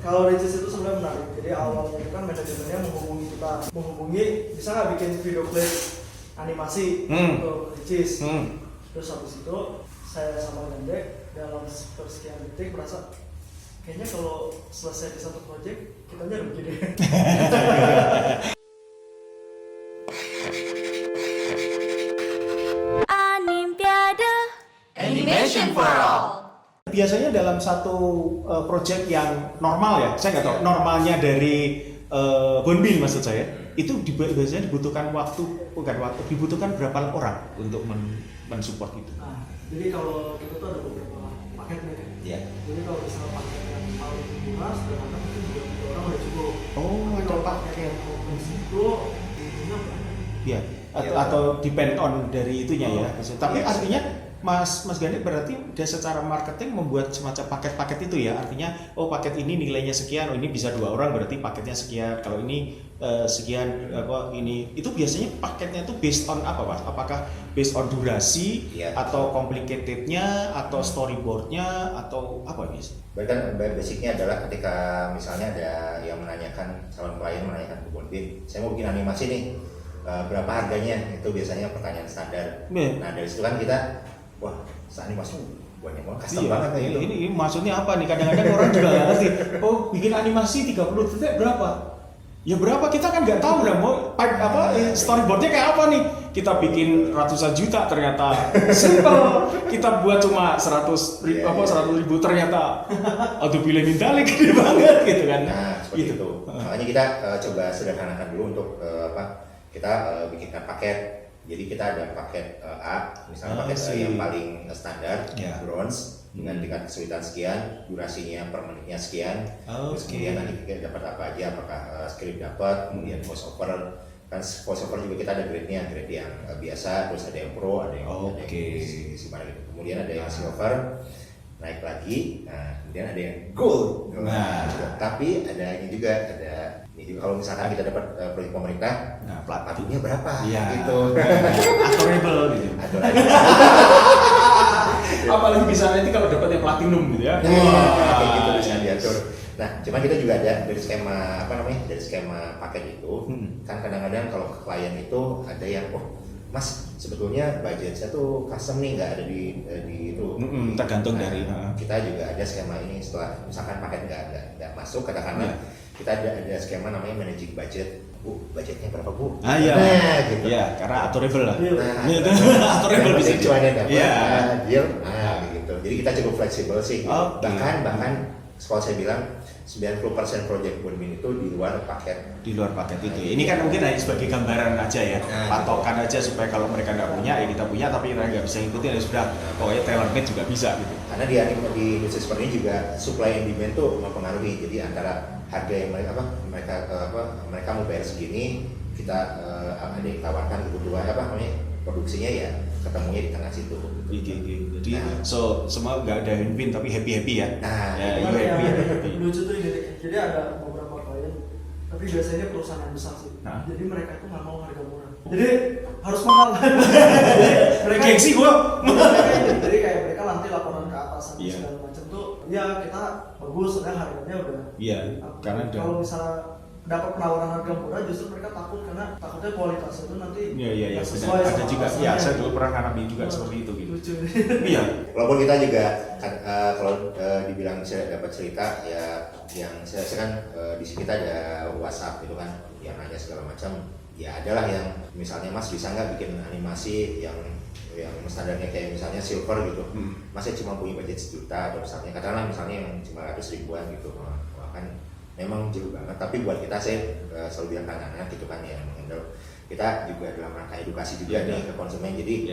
Kalau Ricis itu sebenarnya menarik. Jadi awalnya itu kan manajemennya menghubungi bisa nggak bikin video klip animasi untuk Ricis. Terus habis itu saya sama Gandek dalam sekian detik merasa kayaknya kalau selesai di satu project kita rugi deh. Animation for all. Biasanya dalam satu project yang normal ya, saya nggak tahu normalnya dari Bonbin maksud saya, itu biasanya dibutuhkan dibutuhkan berapa orang untuk mensupport itu? Nah, jadi kalau kita tuh ada beberapa paket nih. Iya. Jadi kalau misalnya paket yang paling murah sederhana mungkin 3 orang udah cukup. Oh, Tapi ada kalau paket. yang kompleks itu intinya banyak. Iya. Atau depend on dari itunya ya. Tapi artinya Mas Gandhi berarti dia secara marketing membuat semacam paket-paket itu ya, artinya paket ini nilainya sekian, ini bisa 2 orang berarti paketnya sekian, kalau ini sekian ini itu biasanya paketnya itu based on apa Mas? Apakah based on durasi atau complicatednya atau storyboardnya atau apa biasanya? Bahkan basicnya adalah ketika misalnya ada yang menanyakan, calon klien menanyakan ke Bonbin, saya mau bikin animasi nih, berapa harganya? Itu biasanya pertanyaan standar. Nah dari situ kan kita wah, animasi banyak banget, custom banget kayak gitu. Ini maksudnya apa nih? Kadang-kadang orang juga nggak ngerti. Oh, bikin animasi 30 detik berapa? Ya berapa? Kita kan nggak tahu mau storyboardnya kayak apa nih? Kita bikin ratusan juta ternyata simple. Kita buat cuma 100 ribu ternyata auto pilih minta gede banget gitu kan? Nah, seperti itu. Makanya kita coba sederhanakan dulu untuk kita bikinkan paket. Jadi kita ada paket A, misalnya paket yang paling standar, bronze, dengan tingkat kesulitan sekian, durasinya per menitnya sekian, terus kemudian nanti kita dapat apa aja, apakah script dapat, kemudian voice over, kan voice over juga kita ada grade-nya, grade yang biasa, terus ada yang pro, ada yang gimana gitu. Kemudian ada yang silver, naik lagi, nah kemudian ada yang gold. Nah, tapi ada ini juga ada. Jadi kalau misalkan kita dapat proyek pemerintah, platinumnya berapa? Gitu. Adorable gitu. Apalagi bisa nanti kalau dapat yang platinum gitu ya. Kayak gitu bisa diatur. Nah, cuman kita juga ada dari skema dari skema paket itu, kan kadang-kadang kalau ke klien itu ada yang Mas, sebetulnya budget saya tuh custom nih, nggak ada di itu. Tergantung dari. Kita juga ada skema ini setelah misalkan paket nggak masuk, katakanlah kita ada skema namanya managing budget. Bu, budgetnya berapa Bu? Iya. Nah, gitu. Iya, karena aturable lah. Aturable bisa cuannya dapat. Iya. Deal. Nah, gitu. Jadi kita cukup fleksibel sih. Bahkan kalau saya bilang 90% project Bonbin itu di luar paket. Di luar paket itu. Ini kan mungkin hanya sebagai gambaran aja ya, patokan aja supaya kalau mereka nggak punya ya kita punya, tapi mereka nggak bisa ngikutin ya sudah, pokoknya tailor made juga bisa gitu. Karena di industri seperti ini juga supply and demand tuh mempengaruhi. Jadi antara harga yang mereka mau bayar segini, kita ada yang tawarkan kebutuhan produksinya ya ketemunya di tengah situ. Jadi semua nggak ada win-win tapi happy ya. Nah, happy. Lucu tuh ini. Jadi ada beberapa klien, tapi biasanya perusahaan yang besar sih. Jadi mereka itu nggak mau harga murah. Jadi harus mahal. Mereka gengsi gua. Jadi kayak mereka nanti laporan ke atas segala macam tuh, ya kita bagus, sedang harganya udah. Iya. Karena kalau misalnya dapat penawaran harga murah, justru mereka takutnya kualitasnya itu nanti iya sesuai ada juga ya saya dulu gitu. pernah ngalamin juga seperti itu gitu. Lucu. Iya. Walaupun kita juga kalau dibilang saya dapat cerita ya, yang saya kan di sini kita ada WhatsApp gitu kan, yang nanya segala macam. Ya adalah yang misalnya Mas bisa nggak bikin animasi yang standarnya kayak misalnya silver gitu, Masnya cuma punya budget 1 juta atau misalnya yang 500 ribuan gitu, kan memang jauh banget. Tapi buat kita saya selalu bilang ke anak-anak gitu kan yang mengendal, kita juga dalam rangka edukasi juga nih ke konsumen. Jadi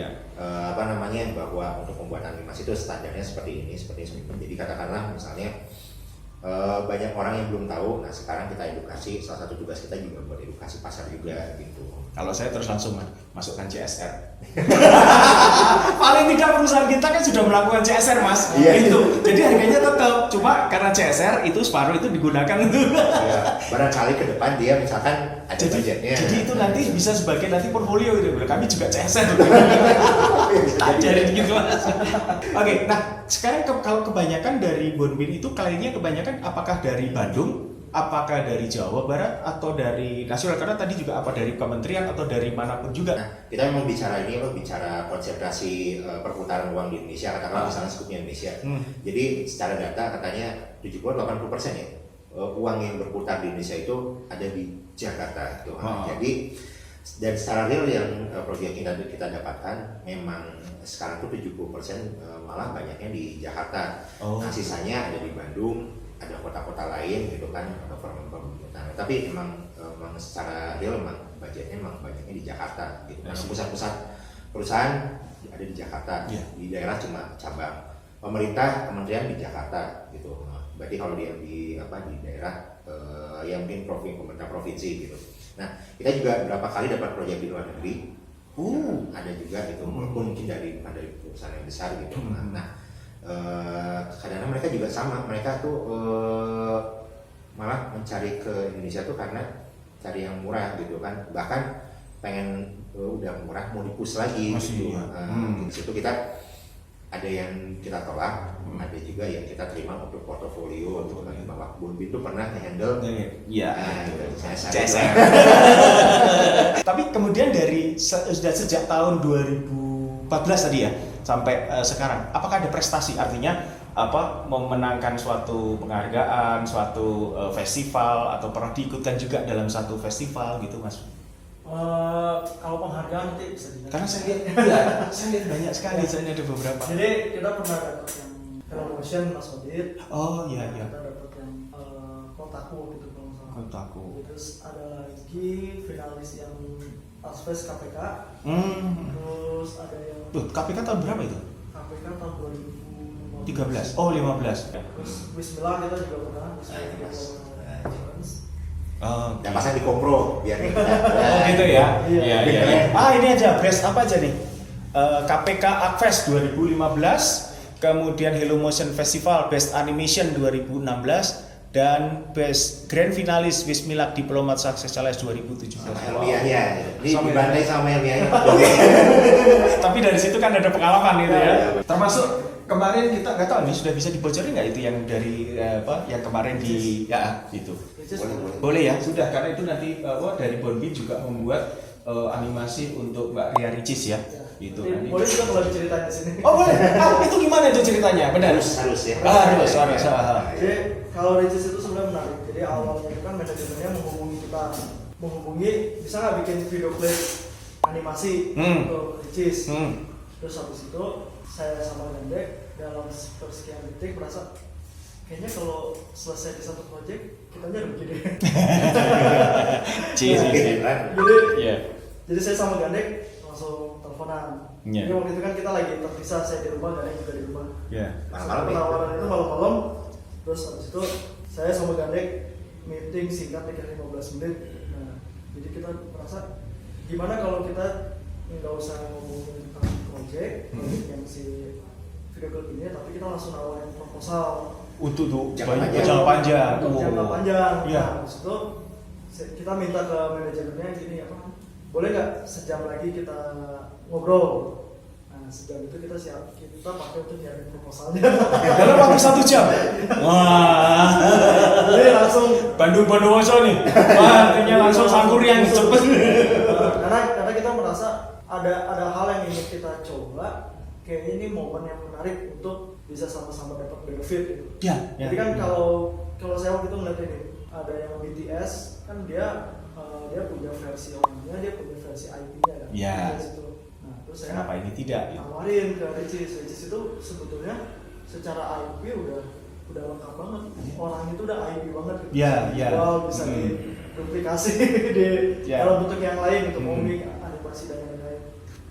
bahwa untuk pembuatan animasi itu standarnya seperti ini. Jadi katakanlah misalnya banyak orang yang belum tahu, nah sekarang kita edukasi, salah satu tugas kita juga buat edukasi pasar juga gitu. Kalau saya terus langsung masukkan CSR. Paling tidak perusahaan kita kan sudah melakukan CSR Mas, gitu. Jadi harganya tetap, cuma karena CSR itu separuh itu digunakan untuk. Barangkali ke depan dia misalkan ada budgetnya. Jadi itu nanti bisa sebagai nanti portfolio gitu. Kami juga CSR. Ajarin gitu Mas. Oke, nah sekarang kalau kebanyakan dari Bonbin itu kliennya kebanyakan kementerian apakah dari Bandung, apakah dari Jawa Barat atau dari nasional, karena tadi juga apa dari kementerian atau dari manapun juga. Nah, kita memang bicara ini loh, bicara konsentrasi perputaran uang di Indonesia, katakanlah misalnya skupnya Indonesia. Jadi secara data katanya 70-80% ya uang yang berputar di Indonesia itu ada di Jakarta. Gitu. Jadi dan secara real yang proyek yang kita dapatkan memang sekarang tuh 70% malah banyaknya di Jakarta. Nah, sisanya ada di Bandung, ada kota-kota lain gitu kan, nah, tapi emang secara real memang budgetnya memang banyaknya di Jakarta gitu. Karena pusat-pusat perusahaan ada di Jakarta, di daerah cuma cabang. Pemerintah, kementerian di Jakarta gitu. Nah, berarti kalau dia di daerah yang mungkin pemerintah provinsi gitu. Nah, kita juga beberapa kali dapat proyek di luar negeri. Ada juga itu mungkin dari perusahaan yang besar gitu. Nah, kadang-kadang mereka juga sama, mereka tuh malah mencari ke Indonesia tuh karena cari yang murah gitu kan, bahkan pengen udah murah mau dipus lagi gitu. Di situ kita ada yang kita tolak, ada juga yang kita terima untuk portofolio gitu kan. Bahwa Bonbin tuh pernah handle CSR. Tapi kemudian dari sudah sejak tahun 2014 tadi ya sampai sekarang, apakah ada prestasi, artinya memenangkan suatu penghargaan, suatu festival, atau pernah diikutkan juga dalam satu festival gitu Mas? Kalau penghargaan nanti bisa dilihat. Karena saya lihat banyak sekali, saya ada beberapa. Jadi kita pernah dapat yang Film Motion Mas Odit. Iya. Kita dapat yang Kotaku gitu kalau nggak salah. Kotaku. Terus ada lagi finalis yang Aspes KPK. Terus ada yang KPK tahun berapa itu? KPK tahun 2013. Oh, 15. Terus Bismillah kita juga pernah. Dan pasang di kompro biar gitu ya. Iya. Ini aja best apa aja nih? KPK Akfest 2015, kemudian Hello Motion Festival Best Animation 2016, dan Best Grand Finalis Wismilak Diplomat Success Challenge 2017. Ini dibantai sama Helmiah. Tapi dari situ kan ada pengalaman gitu ya. Termasuk kemarin kita nggak tahu nih sudah bisa dibocorin nggak itu yang dari yang kemarin di itu. Boleh ya, sudah, karena itu nanti dari Bonbin juga membuat animasi untuk Mbak Ria Ricis ya. Itu nanti. Boleh juga kalau diceritain di sini. Oh boleh. Itu gimana itu ceritanya? Benar. Harus ya. Harus. Jadi kalau Ricis itu sebenarnya menarik. Jadi awalnya itu kan manajemennya menghubungi bisa nggak bikin video klip animasi untuk Ricis. Terus habis itu saya sama Gandek dalam sekian detik merasa kayaknya kalau selesai di satu project kita rugi deh. Jadi saya sama Gandek langsung teleponan. Jadi waktu itu kan kita lagi terpisah, saya di rumah, Gandek juga di rumah. Penawaran itu malam-malam. Terus habis itu saya sama Gandek meeting singkat 15 menit. Nah, jadi kita merasa gimana kalau kita nggak usah ngomongin tentang project yang si video klip ini, tapi kita langsung nawarin proposal untuk jangka panjang. Nah, habis itu kita minta ke manajemennya gini boleh nggak sejam lagi kita ngobrol. Nah, sejam itu kita pakai untuk nyari proposalnya. Dalam waktu 1 jam. Wah. Jadi langsung Bandung Bondowoso nih. Wah, artinya langsung sangkur yang cepet. Karena kita merasa ada hal yang ingin kita coba. Kayaknya ini momen yang menarik untuk bisa sama-sama dapat benefit gitu. Jadi kan kalau saya waktu itu ngeliat ini, ada yang BTS kan dia punya versi orangnya, dia punya versi IP-nya kan. Nah, terus saya kenapa ini tidak? Tawarin ke Ricis itu sebetulnya secara IP udah lengkap banget. Orang itu udah IP banget gitu. Bisa diduplikasi di dalam bentuk yang lain gitu, komik, animasi dan lain-lain.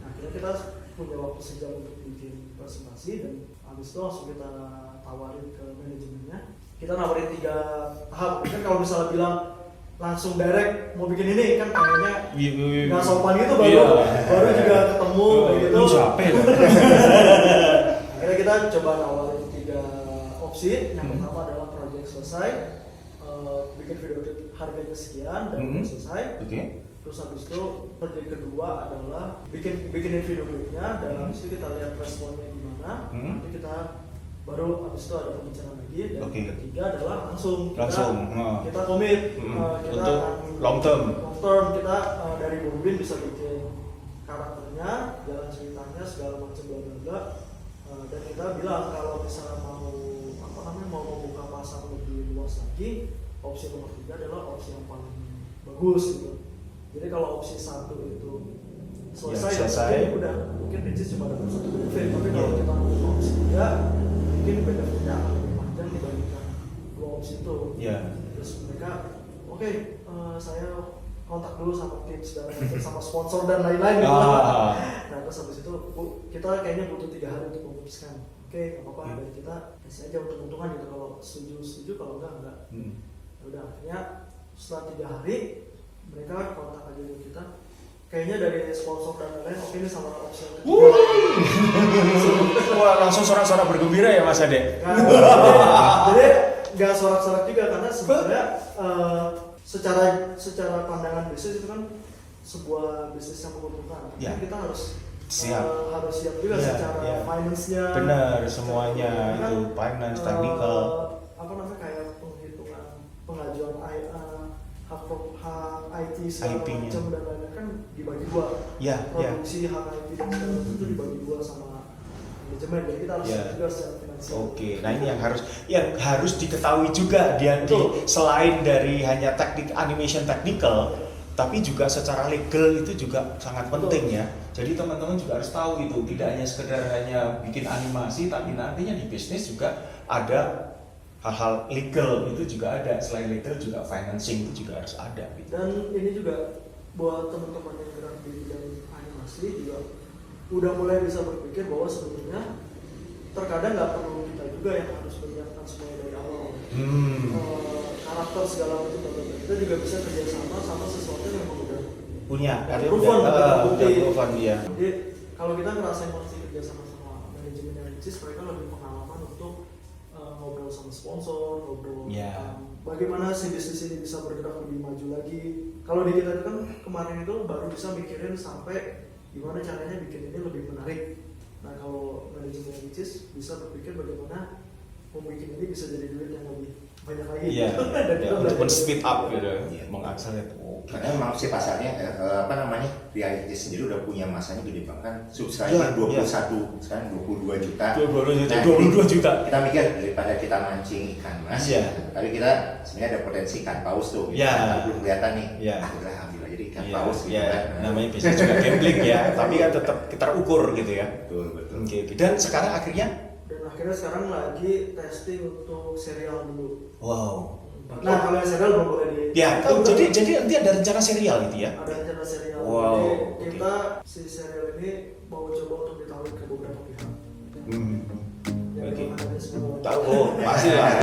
Nah, kita punya waktu sejam untuk bikin presentasi dan habis itu langsung kita tawarin ke manajemennya. Kita nawarin 3 tahap. Kan kalau misalnya bilang langsung direct mau bikin ini kan kayaknya nggak sopan gitu, baru juga ketemu gitu. Akhirnya kita coba nawarin 3 opsi. Yang pertama adalah project selesai, bikin video klip harganya sekian dan selesai. Terus habis itu project kedua adalah bikinin video klipnya dan habis itu kita lihat responnya gimana. Nanti kita baru habis itu ada pembicaraan lagi, dan Oke. ketiga adalah langsung kita komit, kita untuk akan long term. kita dari Bombin bisa bikin karakternya, jalan ceritanya segala macam bla bla bla. Dan kita bilang kalau misalnya mau membuka pasar lebih luas lagi, opsi nomor 3 adalah opsi yang paling bagus gitu. Jadi kalau opsi 1 itu selesai, mungkin Ricis cuma dapat 1 benefit, tapi kalau kita membuka opsi 3 mungkin benefitnya akan lebih panjang dibandingkan 2 opsi itu. Terus mereka oke, saya kontak dulu sama tips dan sama sponsor dan lain-lain gitu. Nah terus habis itu kita kayaknya butuh 3 hari untuk memutuskan. Oke, nggak apa-apa, dari kita kasih aja untuk untungan gitu. Kalau setuju, kalau enggak. Ya udah, akhirnya setelah 3 hari mereka kontak aja ke kita. Kayaknya dari sponsor dan lain-lain, oke ini sama opsi yang ketiga. Wah, langsung sorak-sorak bergembira ya Mas Ade. Jadi nggak sorak-sorak juga, karena sebenarnya secara pandangan bisnis itu kan sebuah bisnis yang menguntungkan. Kita harus siap juga secara finance-nya. Benar, semuanya itu finance, technical. Kayak penghitungan pengajuan hak IT segala macam dan lain-lain kan dibagi 2. Produksi hak IT dan segala macam itu dibagi 2 sama manajemen. Jadi kita harus siap juga secara finansial. Oke, nah ini yang harus diketahui juga selain dari hanya teknik animation technical, tapi juga secara legal itu juga sangat penting ya. Jadi teman-teman juga harus tahu itu, tidak hanya sekedar hanya bikin animasi, tapi nantinya di bisnis juga ada hal-hal legal itu juga ada. Selain legal juga financing itu juga harus ada. Gitu. Dan ini juga buat teman-teman yang gerak di bidang animasi juga udah mulai bisa berpikir bahwa sebenarnya terkadang nggak perlu kita juga yang harus menyiapkan semuanya dari awal. Karakter segala macam, kita juga bisa kerjasama sama sesuatu yang memang udah punya proven. Ya. Jadi kalau kita ngerasain masih kerjasama sama manajemen yang Ricis, mereka lebih pengalaman untuk ngobrol sama sponsor, bagaimana si bisnis ini bisa bergerak lebih maju lagi. Kalau di kita itu kan kemarin itu baru bisa mikirin sampai gimana caranya bikin ini lebih menarik. Nah kalau manajemen Ricis bisa berpikir bagaimana membuat ini bisa jadi duit yang lebih banyak lagi. Untuk men-speed up gitu, mengakselerate. Karena memang si pasarnya Ricis sendiri udah punya masanya gede banget kan, subscriber 21, sekarang 22 juta. 22 juta. Kita mikir daripada kita mancing ikan mas, tapi kita sebenarnya ada potensi ikan paus tuh, belum kelihatan nih. Udah ambil aja di ikan paus gitu kan. Namanya bisa juga gambling ya, tapi kan tetap kita ukur gitu ya. Betul. Dan sekarang akhirnya sekarang lagi testing untuk serial dulu. Wow. Nah kalau yang serial belum boleh jadi nanti ada rencana serial gitu ya? Ada rencana serial. Wow. Jadi kita si serial ini mau coba untuk ditawarin ke beberapa pihak. Yang memang ada semua. Tahu, pasti lah.